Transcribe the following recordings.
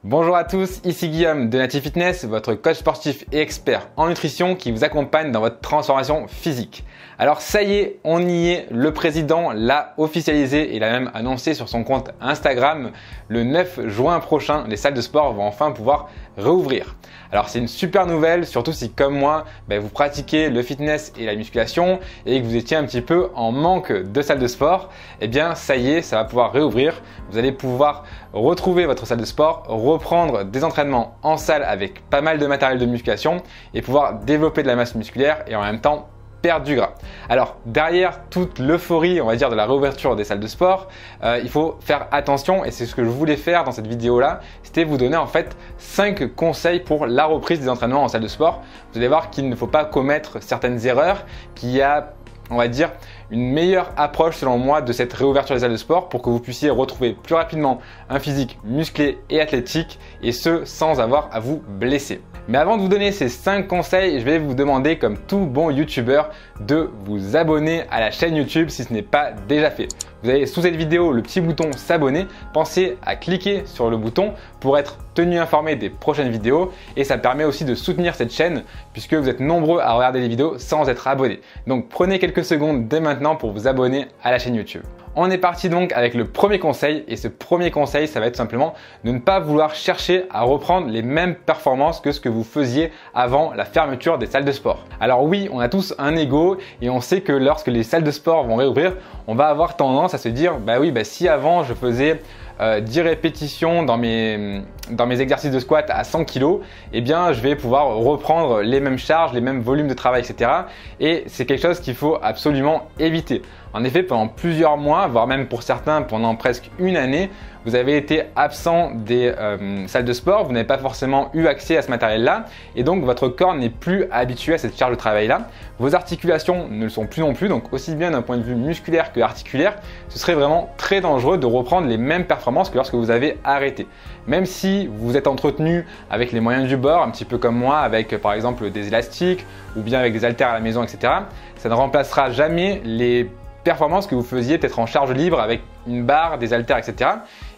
Bonjour à tous, ici Guillaume de Native Fitness, votre coach sportif et expert en nutrition qui vous accompagne dans votre transformation physique. Alors ça y est, on y est, le président l'a officialisé et l'a même annoncé sur son compte Instagram. Le 9 juin prochain, les salles de sport vont enfin pouvoir réouvrir. Alors c'est une super nouvelle, surtout si comme moi, vous pratiquez le fitness et la musculation et que vous étiez un petit peu en manque de salle de sport. Eh bien ça y est, ça va pouvoir réouvrir. Vous allez pouvoir retrouver votre salle de sport, reprendre des entraînements en salle avec pas mal de matériel de musculation et pouvoir développer de la masse musculaire et en même temps perdre du gras. Alors derrière toute l'euphorie, on va dire, de la réouverture des salles de sport, il faut faire attention et c'est ce que je voulais faire dans cette vidéo là, c'était vous donner en fait 5 conseils pour la reprise des entraînements en salle de sport. Vous allez voir qu'il ne faut pas commettre certaines erreurs, qu'il y a, on va dire, une meilleure approche selon moi de cette réouverture des salles de sport pour que vous puissiez retrouver plus rapidement un physique musclé et athlétique et ce sans avoir à vous blesser. Mais avant de vous donner ces 5 conseils, je vais vous demander comme tout bon youtubeur de vous abonner à la chaîne YouTube si ce n'est pas déjà fait. Vous avez sous cette vidéo le petit bouton s'abonner, pensez à cliquer sur le bouton pour être tenu informé des prochaines vidéos et ça permet aussi de soutenir cette chaîne puisque vous êtes nombreux à regarder les vidéos sans être abonné. Donc prenez quelques secondes dès maintenant pour vous abonner à la chaîne YouTube. On est parti donc avec le premier conseil et ce premier conseil ça va être simplement de ne pas vouloir chercher à reprendre les mêmes performances que ce que vous faisiez avant la fermeture des salles de sport. Alors oui, on a tous un ego et on sait que lorsque les salles de sport vont réouvrir, on va avoir tendance à se dire si avant je faisais 10 répétitions dans mes exercices de squat à 100 kg, eh bien je vais pouvoir reprendre les mêmes charges, les mêmes volumes de travail, etc. Et c'est quelque chose qu'il faut absolument éviter. En effet, pendant plusieurs mois, voire même pour certains pendant presque une année, vous avez été absent des salles de sport, vous n'avez pas forcément eu accès à ce matériel-là et donc votre corps n'est plus habitué à cette charge de travail-là. Vos articulations ne le sont plus non plus, donc aussi bien d'un point de vue musculaire que articulaire, ce serait vraiment très dangereux de reprendre les mêmes performances que lorsque vous avez arrêté. Même si vous êtes entretenu avec les moyens du bord, un petit peu comme moi, avec par exemple des élastiques ou bien avec des haltères à la maison, etc., ça ne remplacera jamais les performances que vous faisiez peut-être en charge libre avec une barre, des haltères, etc.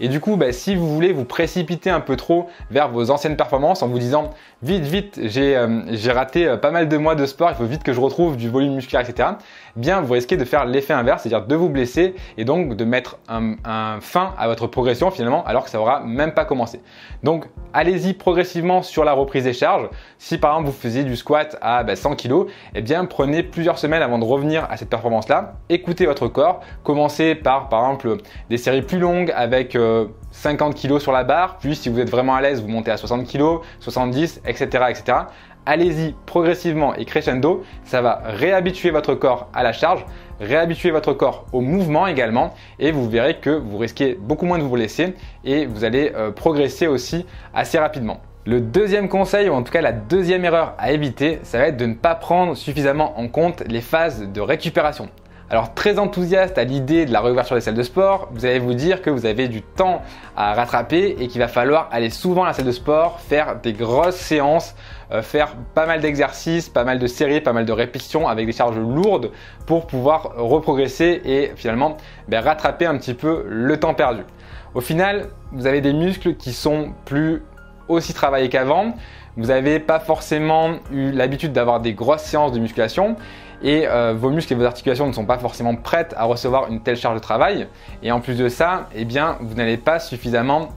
Et du coup, si vous voulez vous précipiter un peu trop vers vos anciennes performances en vous disant vite, j'ai raté pas mal de mois de sport, il faut vite que je retrouve du volume musculaire, etc. Bien, vous risquez de faire l'effet inverse, c'est-à-dire de vous blesser et donc de mettre un fin à votre progression finalement alors que ça aura même pas commencé. Donc, allez-y progressivement sur la reprise des charges. Si par exemple vous faisiez du squat à 100 kg, eh bien prenez plusieurs semaines avant de revenir à cette performance-là. Écoutez votre corps, commencez par exemple des séries plus longues avec 50 kg sur la barre, puis si vous êtes vraiment à l'aise, vous montez à 60 kg, 70, etc. etc. Allez-y progressivement et crescendo, ça va réhabituer votre corps à la charge, réhabituer votre corps au mouvement également et vous verrez que vous risquez beaucoup moins de vous blesser et vous allez progresser aussi assez rapidement. Le deuxième conseil, ou en tout cas la deuxième erreur à éviter, ça va être de ne pas prendre suffisamment en compte les phases de récupération. Alors très enthousiaste à l'idée de la réouverture des salles de sport, vous allez vous dire que vous avez du temps à rattraper et qu'il va falloir aller souvent à la salle de sport, faire des grosses séances, faire pas mal d'exercices, pas mal de séries, pas mal de répétitions avec des charges lourdes pour pouvoir reprogresser et finalement rattraper un petit peu le temps perdu. Au final, vous avez des muscles qui sont plus aussi travaillés qu'avant. Vous n'avez pas forcément eu l'habitude d'avoir des grosses séances de musculation et vos muscles et vos articulations ne sont pas forcément prêtes à recevoir une telle charge de travail. Et en plus de ça, vous n'allez pas suffisamment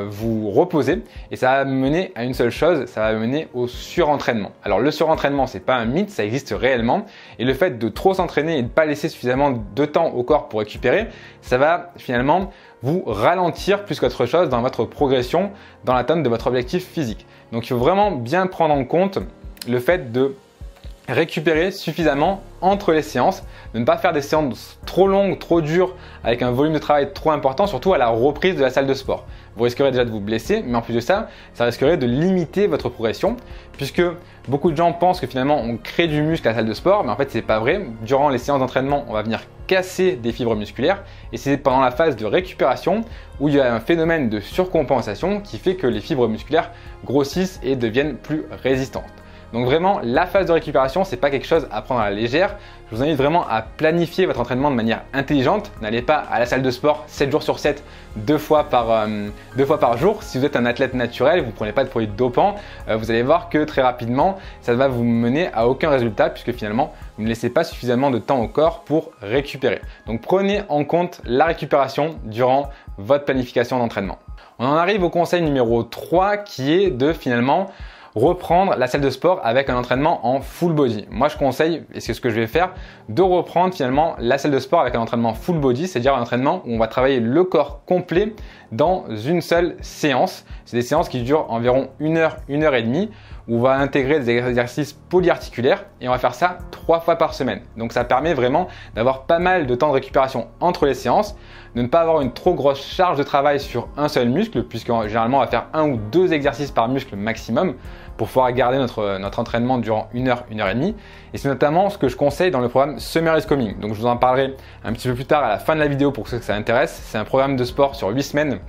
vous reposer et ça va mener à une seule chose, ça va mener au surentraînement. Alors le surentraînement, c'est pas un mythe, ça existe réellement et le fait de trop s'entraîner et de ne pas laisser suffisamment de temps au corps pour récupérer, ça va finalement vous ralentir plus qu'autre chose dans votre progression, dans l'atteinte de votre objectif physique. Donc il faut vraiment bien prendre en compte le fait de récupérer suffisamment entre les séances, de ne pas faire des séances trop longues, trop dures, avec un volume de travail trop important, surtout à la reprise de la salle de sport. Vous risquerez déjà de vous blesser, mais en plus de ça, ça risquerait de limiter votre progression, puisque beaucoup de gens pensent que finalement on crée du muscle à la salle de sport, mais en fait c'est pas vrai. Durant les séances d'entraînement, on va venir casser des fibres musculaires, et c'est pendant la phase de récupération où il y a un phénomène de surcompensation qui fait que les fibres musculaires grossissent et deviennent plus résistantes. Donc vraiment, la phase de récupération, c'est pas quelque chose à prendre à la légère. Je vous invite vraiment à planifier votre entraînement de manière intelligente. N'allez pas à la salle de sport 7 jours sur 7, deux fois par jour. Si vous êtes un athlète naturel, vous ne prenez pas de produits dopants, vous allez voir que très rapidement, ça ne va vous mener à aucun résultat puisque finalement, vous ne laissez pas suffisamment de temps au corps pour récupérer. Donc prenez en compte la récupération durant votre planification d'entraînement. On en arrive au conseil numéro 3 qui est de finalement reprendre la salle de sport avec un entraînement en full body. Moi, je conseille, et c'est ce que je vais faire, de reprendre finalement la salle de sport avec un entraînement full body, c'est-à-dire un entraînement où on va travailler le corps complet dans une seule séance. C'est des séances qui durent environ 1 heure, 1 heure et demie, où on va intégrer des exercices polyarticulaires et on va faire ça 3 fois par semaine. Donc ça permet vraiment d'avoir pas mal de temps de récupération entre les séances, de ne pas avoir une trop grosse charge de travail sur un seul muscle, puisque généralement on va faire 1 ou 2 exercices par muscle maximum pour pouvoir garder notre entraînement durant 1 heure, 1 heure et demie. Et c'est notamment ce que je conseille dans le programme Summer is Coming. Donc je vous en parlerai un petit peu plus tard à la fin de la vidéo pour ceux que ça intéresse. C'est un programme de sport sur 8 semaines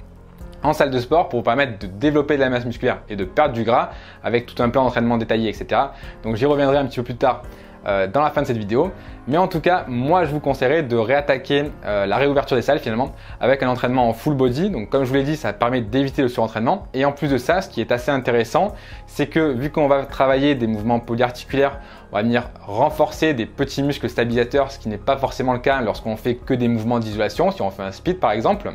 en salle de sport pour vous permettre de développer de la masse musculaire et de perdre du gras avec tout un plan d'entraînement détaillé, etc. Donc j'y reviendrai un petit peu plus tard dans la fin de cette vidéo. Mais en tout cas, moi je vous conseillerais de réattaquer la réouverture des salles finalement avec un entraînement en full body. Donc comme je vous l'ai dit, ça permet d'éviter le surentraînement. Et en plus de ça, ce qui est assez intéressant, c'est que vu qu'on va travailler des mouvements polyarticulaires, on va venir renforcer des petits muscles stabilisateurs, ce qui n'est pas forcément le cas lorsqu'on fait que des mouvements d'isolation, si on fait un split par exemple.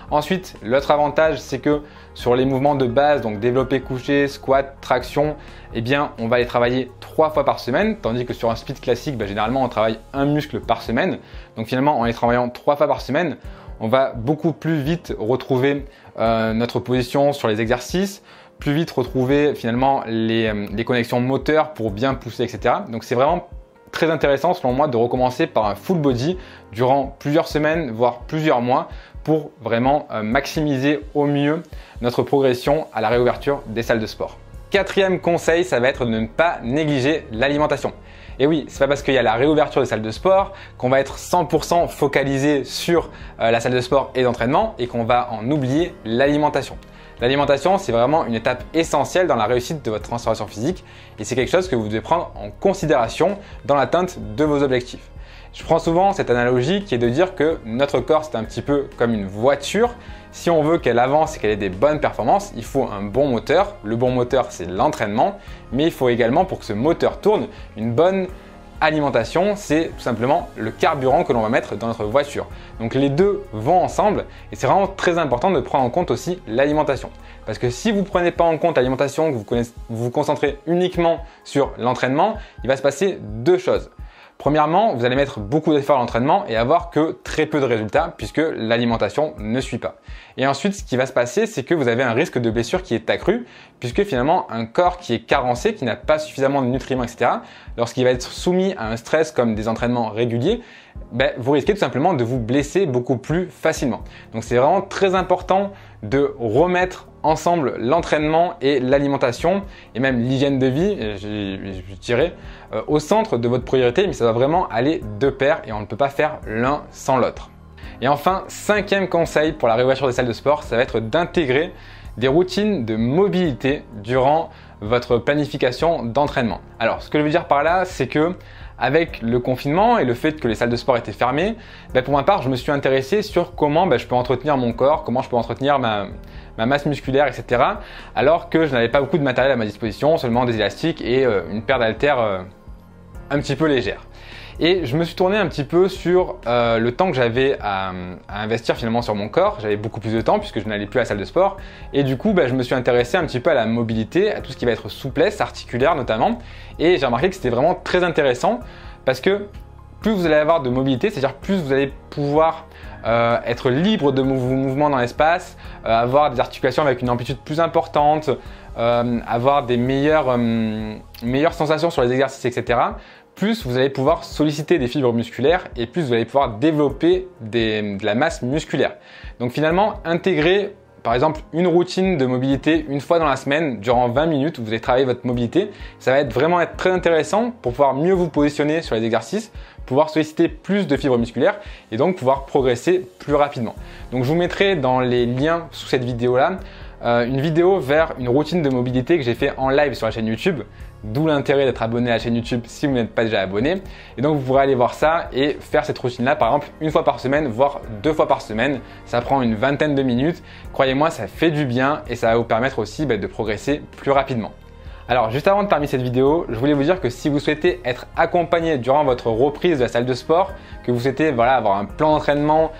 Ensuite, l'autre avantage, c'est que sur les mouvements de base, donc développé couché, squat, traction, eh bien, on va les travailler 3 fois par semaine, tandis que sur un split classique, généralement, on travaille un muscle par semaine. Donc finalement, en les travaillant 3 fois par semaine, on va beaucoup plus vite retrouver notre position sur les exercices, plus vite retrouver finalement les connexions moteurs pour bien pousser, etc. Donc c'est vraiment très intéressant selon moi de recommencer par un full body durant plusieurs semaines, voire plusieurs mois, pour vraiment maximiser au mieux notre progression à la réouverture des salles de sport. Quatrième conseil, ça va être de ne pas négliger l'alimentation. Et oui, c'est pas parce qu'il y a la réouverture des salles de sport qu'on va être 100% focalisé sur la salle de sport et d'entraînement et qu'on va en oublier l'alimentation. L'alimentation, c'est vraiment une étape essentielle dans la réussite de votre transformation physique et c'est quelque chose que vous devez prendre en considération dans l'atteinte de vos objectifs. Je prends souvent cette analogie qui est de dire que notre corps, c'est un petit peu comme une voiture. Si on veut qu'elle avance et qu'elle ait des bonnes performances, il faut un bon moteur. Le bon moteur, c'est l'entraînement, mais il faut également, pour que ce moteur tourne, une bonne alimentation. C'est tout simplement le carburant que l'on va mettre dans notre voiture. Donc les deux vont ensemble et c'est vraiment très important de prendre en compte aussi l'alimentation. Parce que si vous ne prenez pas en compte l'alimentation, que vous vous concentrez uniquement sur l'entraînement, il va se passer deux choses. Premièrement, vous allez mettre beaucoup d'efforts à l'entraînement et avoir que très peu de résultats puisque l'alimentation ne suit pas. Et ensuite, ce qui va se passer, c'est que vous avez un risque de blessure qui est accru puisque finalement, un corps qui est carencé, qui n'a pas suffisamment de nutriments, etc., lorsqu'il va être soumis à un stress comme des entraînements réguliers, vous risquez tout simplement de vous blesser beaucoup plus facilement. Donc c'est vraiment très important de remettre ensemble l'entraînement et l'alimentation et même l'hygiène de vie, je dirais, au centre de votre priorité, mais ça doit vraiment aller de pair et on ne peut pas faire l'un sans l'autre. Et enfin, cinquième conseil pour la réouverture des salles de sport, ça va être d'intégrer des routines de mobilité durant votre planification d'entraînement. Alors, ce que je veux dire par là, c'est que avec le confinement et le fait que les salles de sport étaient fermées, pour ma part, je me suis intéressé sur comment je peux entretenir mon corps, comment je peux entretenir ma masse musculaire, etc. Alors que je n'avais pas beaucoup de matériel à ma disposition, seulement des élastiques et une paire d'haltères un petit peu légère. Et je me suis tourné un petit peu sur le temps que j'avais à investir finalement sur mon corps. J'avais beaucoup plus de temps puisque je n'allais plus à la salle de sport. Et du coup, je me suis intéressé un petit peu à la mobilité, à tout ce qui va être souplesse, articulaire notamment. Et j'ai remarqué que c'était vraiment très intéressant parce que plus vous allez avoir de mobilité, c'est-à-dire plus vous allez pouvoir être libre de vos mouvements dans l'espace, avoir des articulations avec une amplitude plus importante, avoir des meilleures sensations sur les exercices, etc., plus vous allez pouvoir solliciter des fibres musculaires et plus vous allez pouvoir développer de la masse musculaire. Donc finalement, intégrer par exemple une routine de mobilité une fois dans la semaine durant 20 minutes où vous allez travailler votre mobilité, ça va vraiment être très intéressant pour pouvoir mieux vous positionner sur les exercices, pouvoir solliciter plus de fibres musculaires et donc pouvoir progresser plus rapidement. Donc je vous mettrai dans les liens sous cette vidéo-là une vidéo vers une routine de mobilité que j'ai fait en live sur la chaîne YouTube. D'où l'intérêt d'être abonné à la chaîne YouTube si vous n'êtes pas déjà abonné. Et donc vous pourrez aller voir ça et faire cette routine-là par exemple une fois par semaine, voire 2 fois par semaine. Ça prend une vingtaine de minutes. Croyez-moi, ça fait du bien et ça va vous permettre aussi de progresser plus rapidement. Alors juste avant de terminer cette vidéo, je voulais vous dire que si vous souhaitez être accompagné durant votre reprise de la salle de sport, que vous souhaitez avoir un plan d'entraînement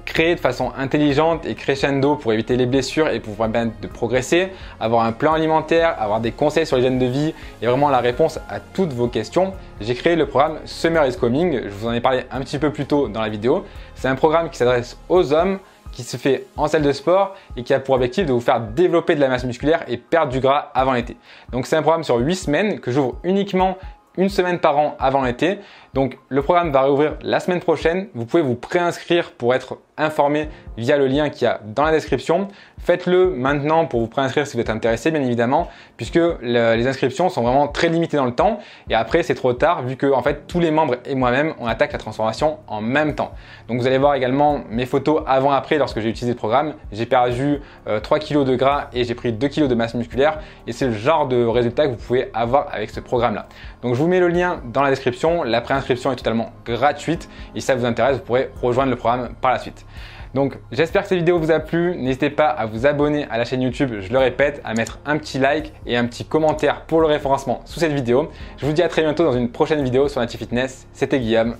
créé de façon intelligente et crescendo pour éviter les blessures et pour vous permettre de progresser, avoir un plan alimentaire, avoir des conseils sur l'hygiène de vie et vraiment la réponse à toutes vos questions, j'ai créé le programme Summer is Coming. Je vous en ai parlé un petit peu plus tôt dans la vidéo. C'est un programme qui s'adresse aux hommes, qui se fait en salle de sport et qui a pour objectif de vous faire développer de la masse musculaire et perdre du gras avant l'été. Donc c'est un programme sur 8 semaines que j'ouvre uniquement une semaine par an avant l'été. Donc le programme va réouvrir la semaine prochaine. Vous pouvez vous préinscrire pour être informé via le lien qu'il y a dans la description. Faites-le maintenant pour vous préinscrire si vous êtes intéressé, bien évidemment, puisque les inscriptions sont vraiment très limitées dans le temps. Et après, c'est trop tard vu que en fait, tous les membres et moi-même, on attaque la transformation en même temps. Donc vous allez voir également mes photos avant-après lorsque j'ai utilisé le programme. J'ai perdu 3 kg de gras et j'ai pris 2 kg de masse musculaire. Et c'est le genre de résultat que vous pouvez avoir avec ce programme-là. Donc je vous mets le lien dans la description. La préinscription est totalement gratuite. Et si ça vous intéresse, vous pourrez rejoindre le programme par la suite. Donc j'espère que cette vidéo vous a plu, n'hésitez pas à vous abonner à la chaîne YouTube, je le répète, à mettre un petit like et un petit commentaire pour le référencement sous cette vidéo. Je vous dis à très bientôt dans une prochaine vidéo sur Native Fitness, c'était Guillaume,